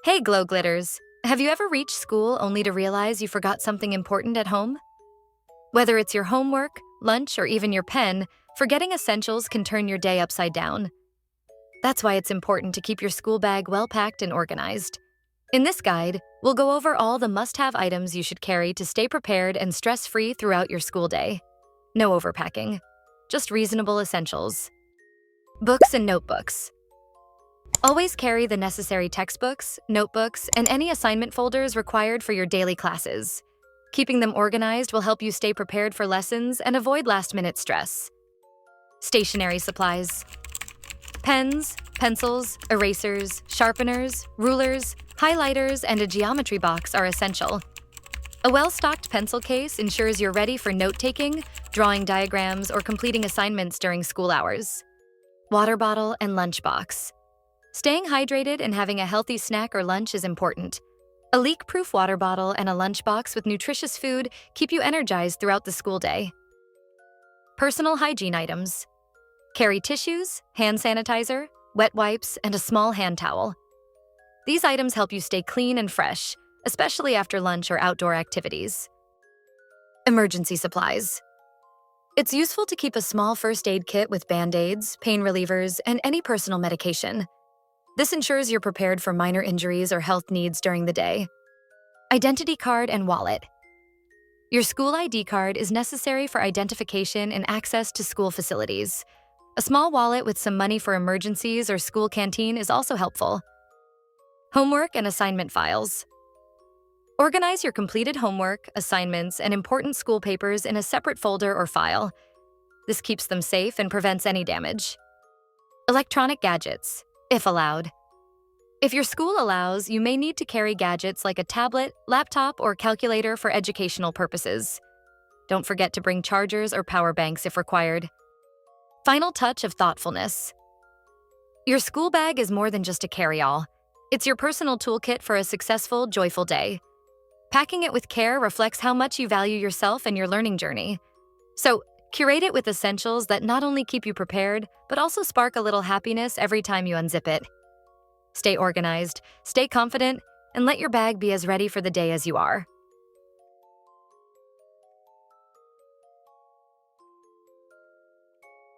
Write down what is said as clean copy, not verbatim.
Hey, Glow Glitters! Have you ever reached school only to realize you forgot something important at home? Whether it's your homework, lunch, or even your pen, forgetting essentials can turn your day upside down. That's why it's important to keep your school bag well packed and organized. In this guide, we'll go over all the must-have items you should carry to stay prepared and stress-free throughout your school day. No overpacking, just reasonable essentials. Books and notebooks. Always carry the necessary textbooks, notebooks, and any assignment folders required for your daily classes. Keeping them organized will help you stay prepared for lessons and avoid last-minute stress. Stationery supplies. Pens, pencils, erasers, sharpeners, rulers, highlighters, and a geometry box are essential. A well-stocked pencil case ensures you're ready for note-taking, drawing diagrams, or completing assignments during school hours. Water bottle and lunchbox. Staying hydrated and having a healthy snack or lunch is important. A leak-proof water bottle and a lunchbox with nutritious food keep you energized throughout the school day. Personal hygiene items. Carry tissues, hand sanitizer, wet wipes, and a small hand towel. These items help you stay clean and fresh, especially after lunch or outdoor activities. Emergency supplies. It's useful to keep a small first aid kit with Band-Aids, pain relievers, and any personal medication. This ensures you're prepared for minor injuries or health needs during the day. Identity card and wallet. Your school ID card is necessary for identification and access to school facilities. A small wallet with some money for emergencies or school canteen is also helpful. Homework and assignment files. Organize your completed homework, assignments, and important school papers in a separate folder or file. This keeps them safe and prevents any damage. Electronic gadgets, if allowed. If your school allows, you may need to carry gadgets like a tablet, laptop, or calculator for educational purposes. Don't forget to bring chargers or power banks if required. Final touch of thoughtfulness. Your school bag is more than just a carry-all. It's your personal toolkit for a successful, joyful day. Packing it with care reflects how much you value yourself and your learning journey. So, curate it with essentials that not only keep you prepared, but also spark a little happiness every time you unzip it. Stay organized, stay confident, and let your bag be as ready for the day as you are.